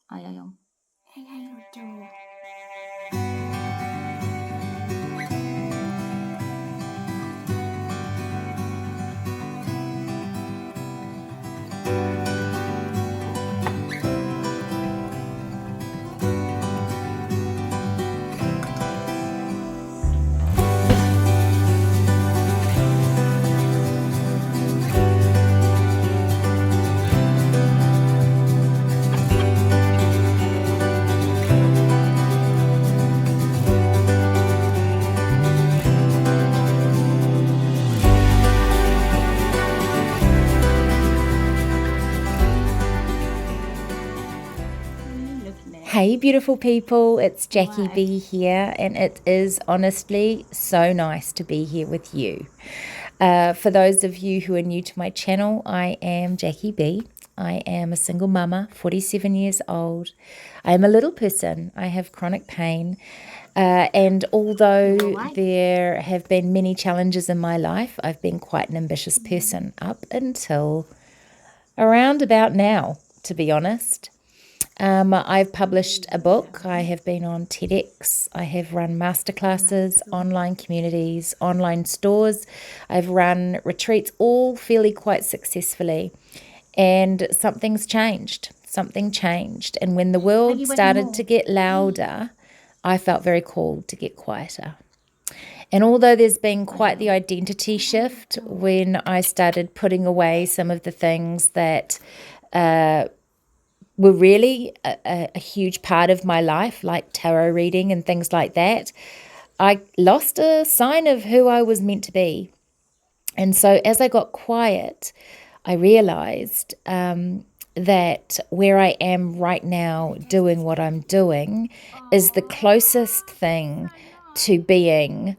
Ayayong. Hey, hey, Roto. Hey beautiful people, it's Jackie B here, and it is honestly so nice to be here with you. For those of you who are new to my channel, I am Jackie B. I am a single mama, 47 years old. I am a little person. I have chronic pain. And although there have been many challenges in my life, I've been quite an ambitious person up until around about now, to be honest. I've published a book, I have been on TEDx, I have run masterclasses, online communities, online stores, I've run retreats, all fairly quite successfully. And something changed. And when the world started to get louder, I felt very called to get quieter. And although there's been quite the identity shift when I started putting away some of the things that were really a huge part of my life, like tarot reading and things like that, I lost a sign of who I was meant to be. And so as I got quiet, I realized that where I am right now doing what I'm doing is the closest thing to being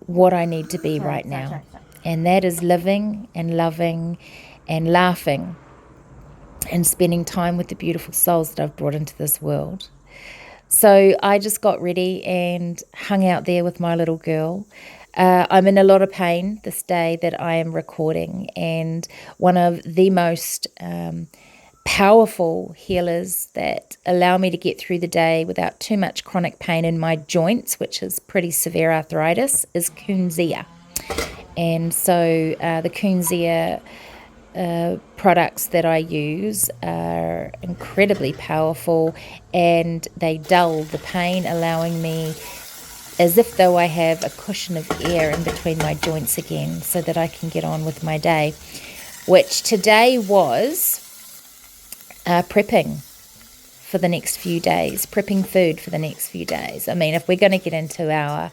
what I need to be right now. And that is living and loving and laughing and spending time with the beautiful souls that I've brought into this world. So I just got ready and hung out there with my little girl. I'm in a lot of pain this day that I am recording, and one of the most powerful healers that allow me to get through the day without too much chronic pain in my joints, which is pretty severe arthritis, is Kunzea. And so the Kunzea products that I use are incredibly powerful, and they dull the pain, allowing me as if though I have a cushion of air in between my joints again so that I can get on with my day, which today was prepping for the next few days, prepping food for the next few days. I mean, if we're going to get into our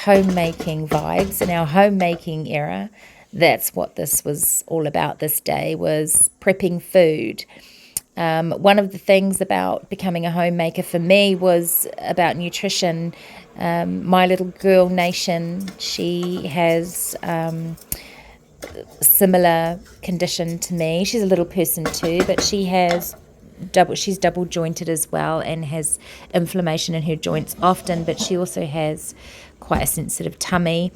homemaking vibes and our homemaking era, that's what this was all about this day, was prepping food. One of the things about becoming a homemaker for me was about nutrition. My little girl, Nation, she has similar condition to me. She's a little person too, but she's double jointed as well and has inflammation in her joints often, but she also has quite a sensitive tummy.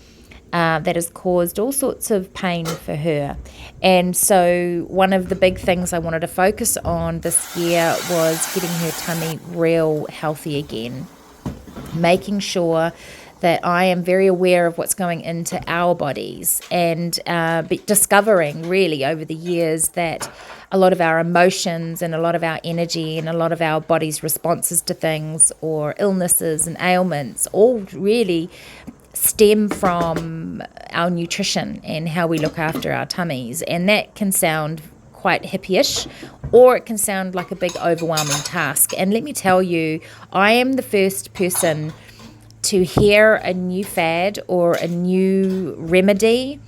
That has caused all sorts of pain for her. And so one of the big things I wanted to focus on this year was getting her tummy real healthy again, making sure that I am very aware of what's going into our bodies, and discovering really over the years that a lot of our emotions and a lot of our energy and a lot of our body's responses to things or illnesses and ailments all really stem from our nutrition and how we look after our tummies. And that can sound quite hippie-ish, or it can sound like a big overwhelming task. And let me tell you, I am the first person to hear a new fad or a new remedy,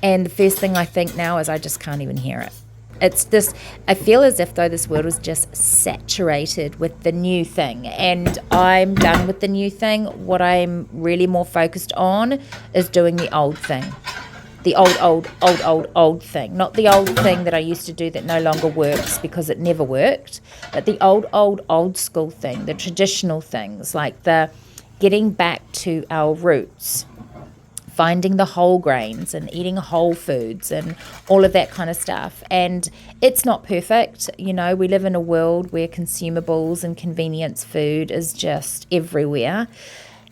and the first thing I think now is I just can't even hear it. It's this, I feel as if though this world was just saturated with the new thing, and I'm done with the new thing. What I'm really more focused on is doing the old thing. The old thing. Not the old thing that I used to do that no longer works because it never worked, but the old school thing, the traditional things, like the getting back to our roots. finding the whole grains and eating whole foods and all of that kind of stuff. And it's not perfect. You know, we live in a world where consumables and convenience food is just everywhere.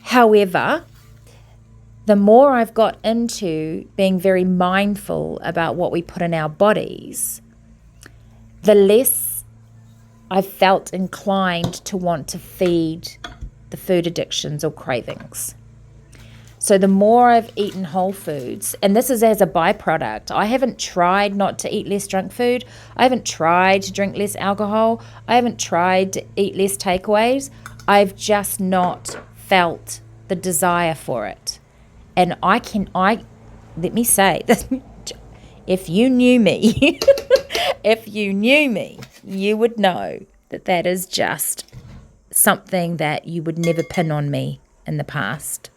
However, the more I've got into being very mindful about what we put in our bodies, the less I've felt inclined to want to feed the food addictions or cravings. So the more I've eaten whole foods, and this is as a byproduct, I haven't tried not to eat less junk food. I haven't tried to drink less alcohol. I haven't tried to eat less takeaways. I've just not felt the desire for it. And let me say this, if you knew me, you would know that that is just something that you would never pin on me in the past.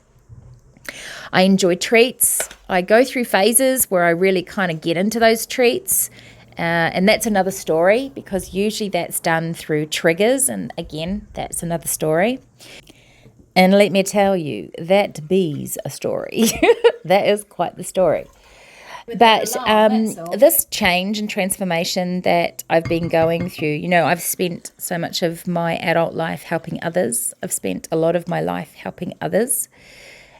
I enjoy treats. I go through phases where I really kind of get into those treats. And that's another story, because usually that's done through triggers. And again, that's another story. And let me tell you, that be's a story. That is quite the story. But this change and transformation that I've been going through, you know, I've spent so much of my adult life helping others. I've spent a lot of my life helping others.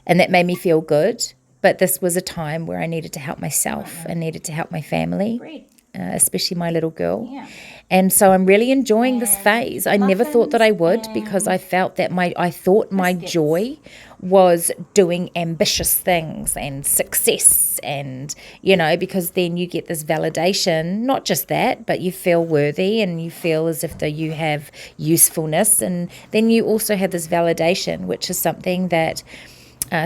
And that made me feel good. But this was a time where I needed to help myself. I needed to help my family, especially my little girl. Yeah. And so I'm really enjoying this phase. I never thought that I would, because I felt that I thought my joy was doing ambitious things and success, and, you know, because then you get this validation, not just that, but you feel worthy and you feel as if though you have usefulness. And then you also have this validation, which is something that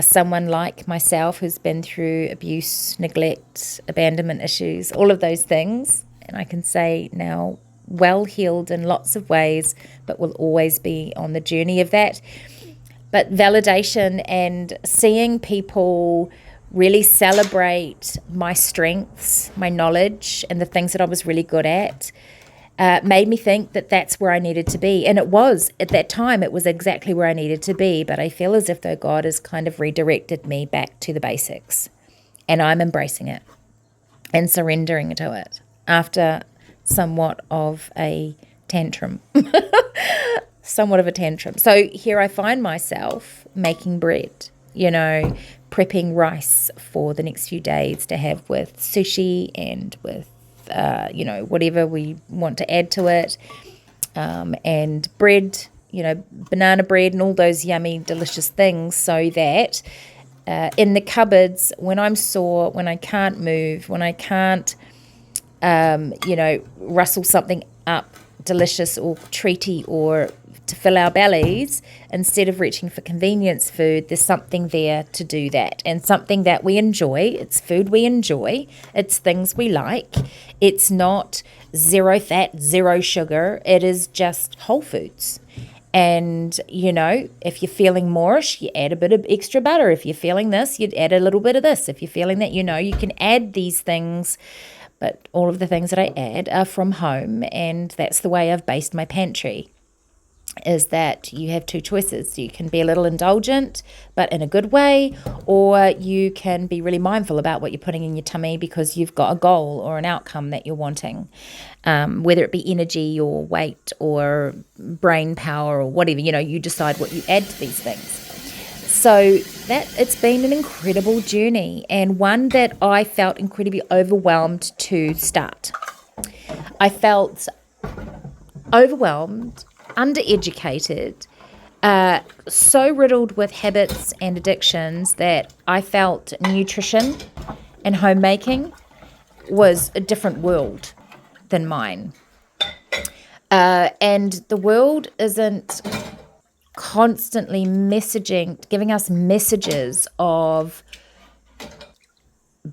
someone like myself who's been through abuse, neglect, abandonment issues, all of those things, and I can say now well healed in lots of ways, but will always be on the journey of that. But validation and seeing people really celebrate my strengths, my knowledge, and the things that I was really good at, made me think that that's where I needed to be. And it was, at that time, it was exactly where I needed to be. But I feel as if though God has kind of redirected me back to the basics. And I'm embracing it and surrendering to it after somewhat of a tantrum. Somewhat of a tantrum. So here I find myself making bread, you know, prepping rice for the next few days to have with sushi and with you know, whatever we want to add to it, and bread, you know, banana bread and all those yummy, delicious things, so that in the cupboards, when I'm sore, when I can't move, when I can't, you know, rustle something up delicious or treaty or to fill our bellies, instead of reaching for convenience food, there's something there to do that, and something that we enjoy. It's food we enjoy. It's things we like. It's not zero fat, zero sugar. It is just whole foods. And, you know, if you're feeling moreish, you add a bit of extra butter. If you're feeling this, you'd add a little bit of this. If you're feeling that, you know, you can add these things. But all of the things that I add are from home, and that's the way I've based my pantry, is that you have two choices. You can be a little indulgent, but in a good way, or you can be really mindful about what you're putting in your tummy because you've got a goal or an outcome that you're wanting, whether it be energy or weight or brain power or whatever. You know, you decide what you add to these things. So that it's been an incredible journey, and one that I felt incredibly overwhelmed to start. I felt overwhelmed, undereducated, so riddled with habits and addictions that I felt nutrition and homemaking was a different world than mine. And the world isn't constantly giving us messages of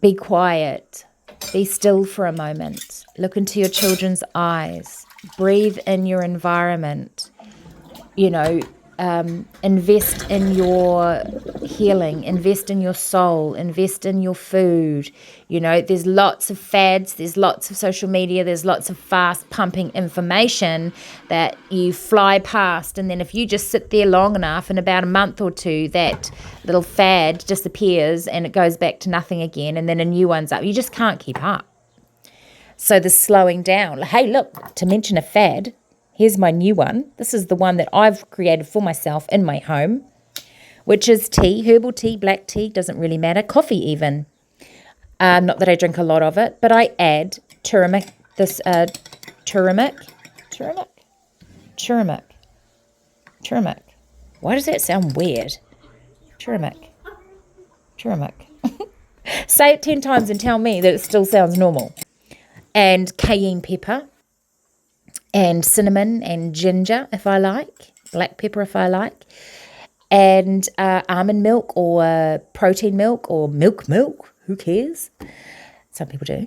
be quiet, be still for a moment, look into your children's eyes, breathe in your environment, you know, invest in your healing, invest in your soul, invest in your food. You know, there's lots of fads, there's lots of social media, there's lots of fast pumping information that you fly past, and then if you just sit there long enough, in about a month or two, that little fad disappears and it goes back to nothing again, and then a new one's up. You just can't keep up. So the slowing down. Hey, look, to mention a fad, here's my new one. This is the one that I've created for myself in my home, which is tea, herbal tea, black tea, doesn't really matter, coffee even. Not that I drink a lot of it, but I add turmeric, turmeric. Why does that sound weird? Turmeric. Say it 10 times and tell me that it still sounds normal. And cayenne pepper, and cinnamon, and ginger if I like, black pepper if I like, and almond milk or protein milk or milk, who cares? Some people do.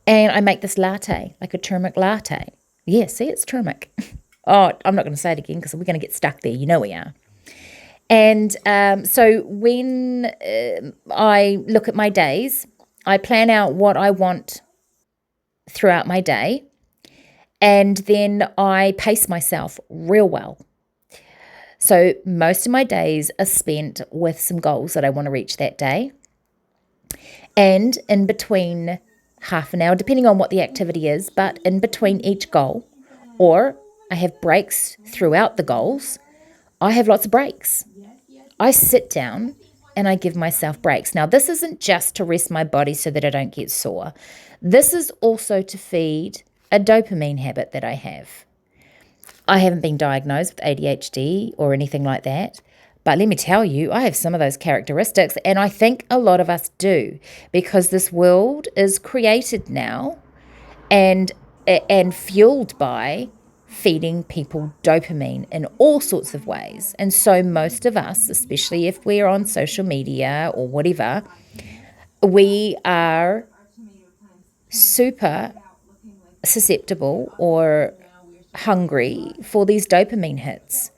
And I make this latte, like a turmeric latte. Yeah, see, it's turmeric. Oh, I'm not going to say it again because we're going to get stuck there. You know we are. And so when I look at my days, I plan out what I want throughout my day, and then I pace myself real well. So most of my days are spent with some goals that I want to reach that day, and in between half an hour, depending on what the activity is, but in between each goal, or I have breaks throughout the goals, I have lots of breaks. I sit down and I give myself breaks. Now, this isn't just to rest my body so that I don't get sore. This is also to feed a dopamine habit that I have. I haven't been diagnosed with ADHD or anything like that, but let me tell you, I have some of those characteristics, and I think a lot of us do, because this world is created now and fueled by feeding people dopamine in all sorts of ways. And so most of us, especially if we're on social media or whatever, we are super susceptible or hungry for these dopamine hits.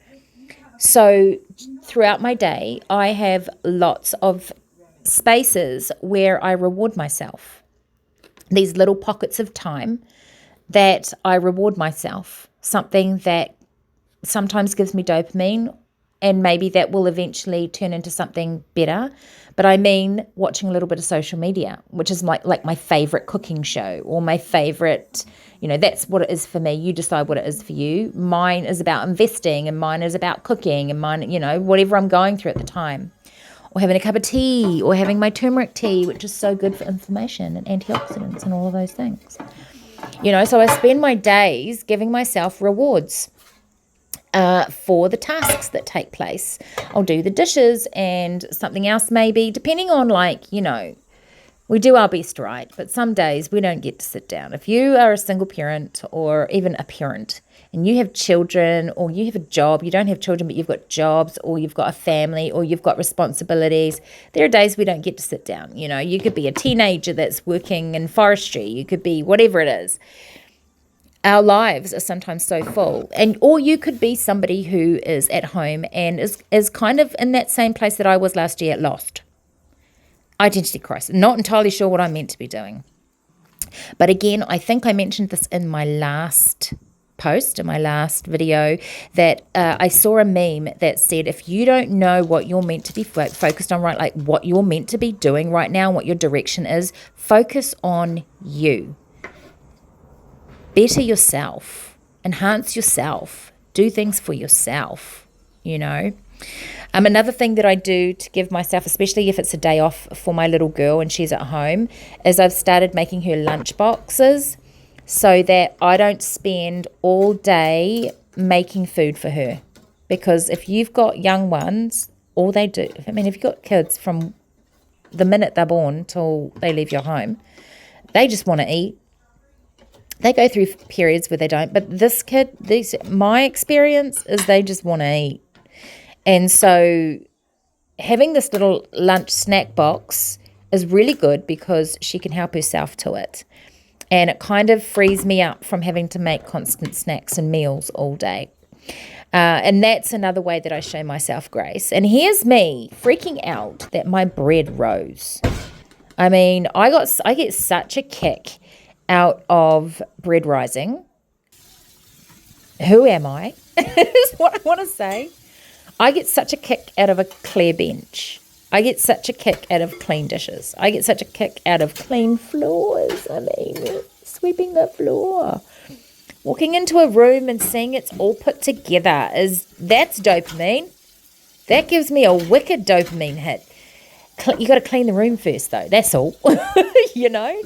So throughout my day, I have lots of spaces where I reward myself. These little pockets of time that I reward myself, something that sometimes gives me dopamine, and maybe that will eventually turn into something better. But I mean watching a little bit of social media, which is like my favorite cooking show, or my favorite, that's what it is for me. You decide what it is for you. Mine is about investing, and mine is about cooking, and mine, whatever I'm going through at the time. Or having a cup of tea, or having my turmeric tea, which is so good for inflammation and antioxidants and all of those things. So I spend my days giving myself rewards for the tasks that take place. I'll do the dishes and something else maybe, depending on we do our best, right? But some days we don't get to sit down. If you are a single parent or even a parent and you have children, or you have a job, you don't have children but you've got jobs, or you've got a family, or you've got responsibilities, there are days we don't get to sit down. You could be a teenager that's working in forestry, you could be whatever it is. Our lives are sometimes so full, or you could be somebody who is at home and is kind of in that same place that I was last year, lost. Identity crisis. Not entirely sure what I'm meant to be doing. But again, I think I mentioned this in my last post, in my last video, that I saw a meme that said, if you don't know what you're meant to be focused on, right, like what you're meant to be doing right now, what your direction is, focus on you. Better yourself, enhance yourself, do things for yourself, Another thing that I do to give myself, especially if it's a day off for my little girl and she's at home, is I've started making her lunch boxes so that I don't spend all day making food for her. Because if you've got young ones, all they do, if you've got kids from the minute they're born till they leave your home, they just want to eat. They go through periods where they don't, but my experience is they just want to eat. And so having this little lunch snack box is really good because she can help herself to it. And it kind of frees me up from having to make constant snacks and meals all day. And that's another way that I show myself grace. And here's me freaking out that my bread rose. I mean, I get such a kick out of bread rising. Who am I? Is what I want to say. I get such a kick out of a clear bench. I get such a kick out of clean dishes. I get such a kick out of clean floors. I mean, sweeping the floor. Walking into a room and seeing it's all put together, that's dopamine. That gives me a wicked dopamine hit. You got to clean the room first, though. That's all, you know.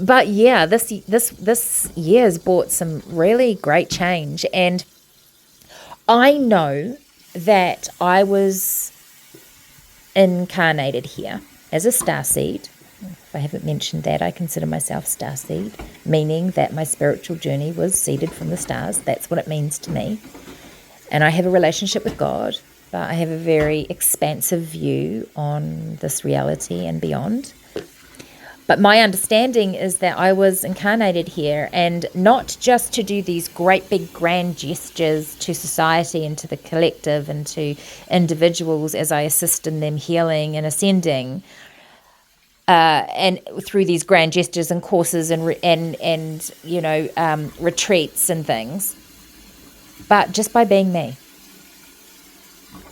But yeah, this year has brought some really great change, and I know that I was incarnated here as a starseed. If I haven't mentioned that, I consider myself starseed, meaning that my spiritual journey was seeded from the stars. That's what it means to me. And I have a relationship with God, but I have a very expansive view on this reality and beyond. But my understanding is that I was incarnated here, and not just to do these great big grand gestures to society and to the collective and to individuals as I assist in them healing and ascending, and through these grand gestures and courses and retreats and things, but just by being me.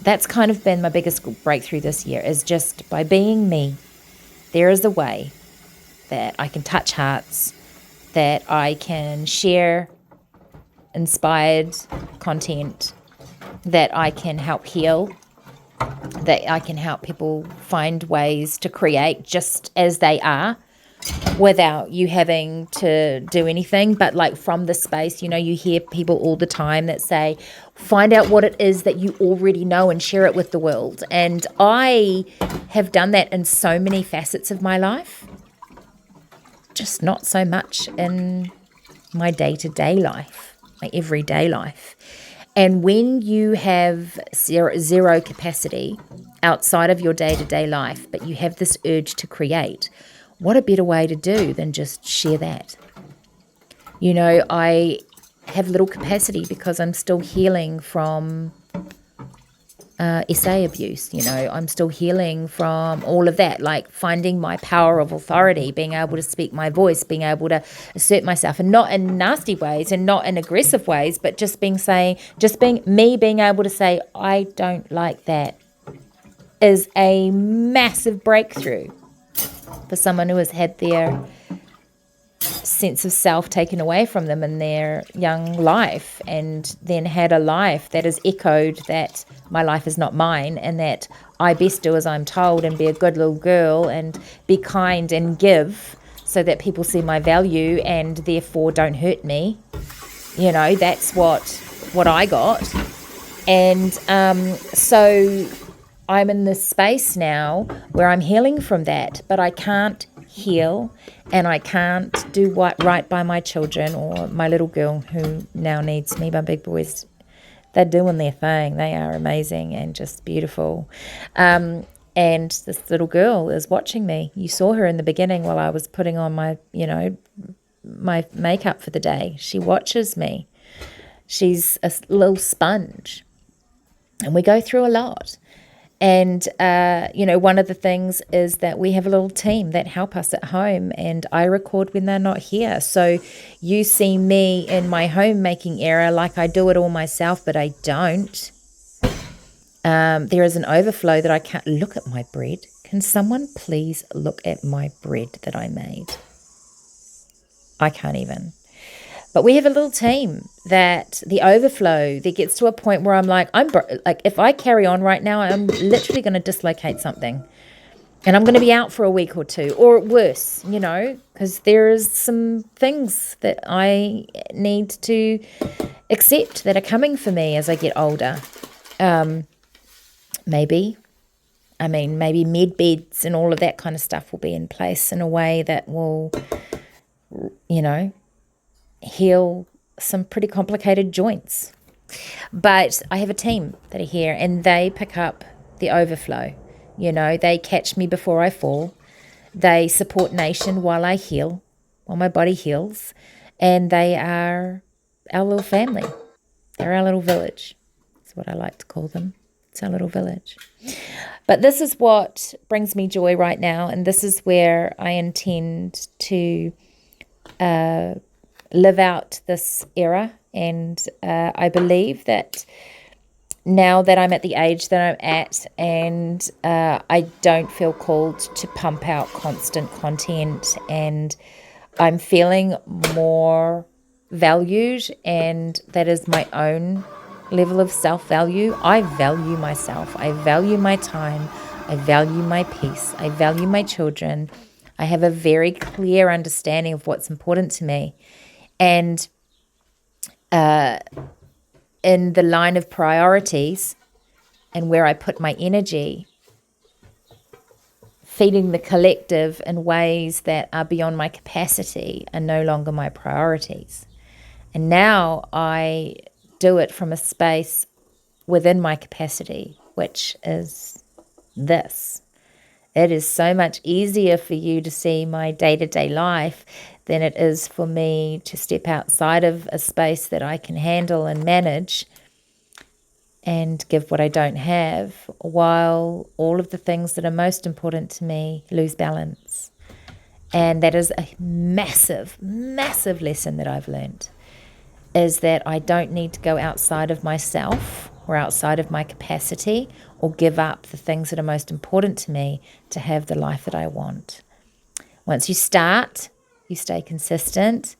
That's kind of been my biggest breakthrough this year, is just by being me. There is a way that I can touch hearts, that I can share inspired content, that I can help heal, that I can help people find ways to create just as they are without you having to do anything. But like from the space, you hear people all the time that say, find out what it is that you already know and share it with the world. And I have done that in so many facets of my life. Just not so much in my day-to-day life, my everyday life. And when you have zero capacity outside of your day-to-day life, but you have this urge to create, what a better way to do than just share that? I have little capacity because I'm still healing from SA abuse. I'm still healing from all of that, like finding my power of authority, being able to speak my voice, being able to assert myself, and not in nasty ways and not in aggressive ways, but just being able to say, I don't like that, is a massive breakthrough for someone who has had their sense of self taken away from them in their young life, and then had a life that is echoed that my life is not mine, and that I best do as I'm told and be a good little girl and be kind and give so that people see my value and therefore don't hurt me. That's what I got. And so I'm in this space now where I'm healing from that, but I can't heal and I can't do right by my children or my little girl who now needs me. My big boys, they're doing their thing. They are amazing and just beautiful. And this little girl is watching me. You saw her in the beginning while I was putting on my makeup for the day. She watches me. She's a little sponge. And we go through a lot. And, one of the things is that we have a little team that help us at home, and I record when they're not here. So you see me in my homemaking era like I do it all myself, but I don't. There is an overflow that I can't look at my bread. Can someone please look at my bread that I made? I can't even. But we have a little team that the overflow that gets to a point where I'm like, if I carry on right now, I'm literally going to dislocate something. And I'm going to be out for a week or two, or worse, because there is some things that I need to accept that are coming for me as I get older. Maybe med beds and all of that kind of stuff will be in place in a way that will, heal some pretty complicated joints. But I have a team that are here, and they pick up the overflow. They catch me before I fall. They support Nation while I heal, while my body heals. And they are our little family. They're our little village. That's what I like to call them. It's our little village. But this is what brings me joy right now, and this is where I intend to live out this era. And I believe that now that I'm at the age that I'm at, and I don't feel called to pump out constant content, and I'm feeling more valued, and that is my own level of self-value. I value myself. I value my time. I value my peace. I value my children. I have a very clear understanding of what's important to me. And in the line of priorities and where I put my energy, feeding the collective in ways that are beyond my capacity are no longer my priorities. And now I do it from a space within my capacity, which is this. It is so much easier for you to see my day-to-day life than it is for me to step outside of a space that I can handle and manage and give what I don't have, while all of the things that are most important to me lose balance. And that is a massive, massive lesson that I've learned, is that I don't need to go outside of myself or outside of my capacity or give up the things that are most important to me to have the life that I want. Once you start, you stay consistent,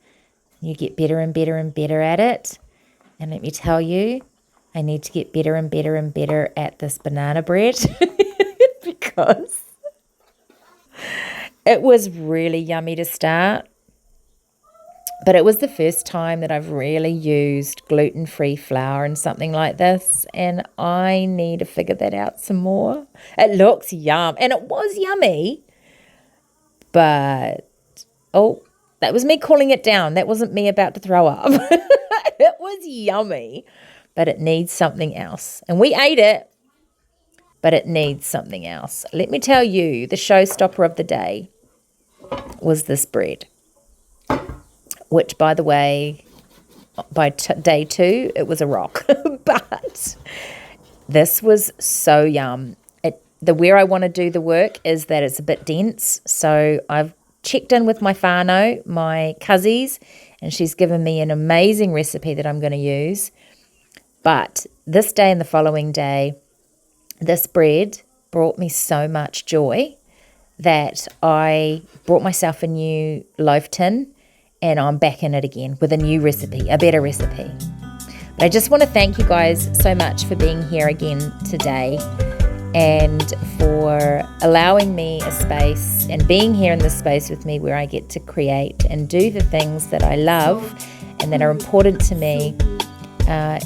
you get better and better and better at it. And let me tell you, I need to get better and better and better at this banana bread because it was really yummy to start. But it was the first time that I've really used gluten-free flour in something like this, and I need to figure that out some more. It looks yum, and it was yummy, but, that was me calling it down. That wasn't me about to throw up. It was yummy, but it needs something else. And we ate it, but it needs something else. Let me tell you, the showstopper of the day was this bread, which, by the way, by day 2, it was a rock. But this was so yum. Where I want to do the work is that it's a bit dense. So I've checked in with my whānau, my cousins, and she's given me an amazing recipe that I'm going to use. But this day and the following day, this bread brought me so much joy that I brought myself a new loaf tin, and I'm back in it again with a new recipe, a better recipe. But I just want to thank you guys so much for being here again today, and for allowing me a space and being here in this space with me where I get to create and do the things that I love and that are important to me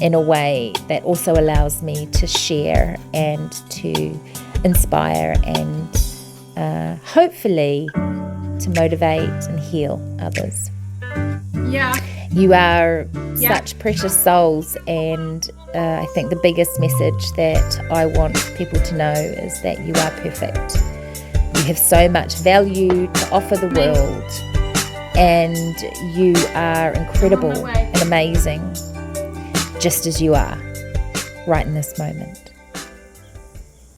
in a way that also allows me to share and to inspire and hopefully to motivate and heal others. Yeah. You are such precious souls, and I think the biggest message that I want people to know is that you are perfect. You have so much value to offer the world, and you are incredible and amazing, just as you are right in this moment.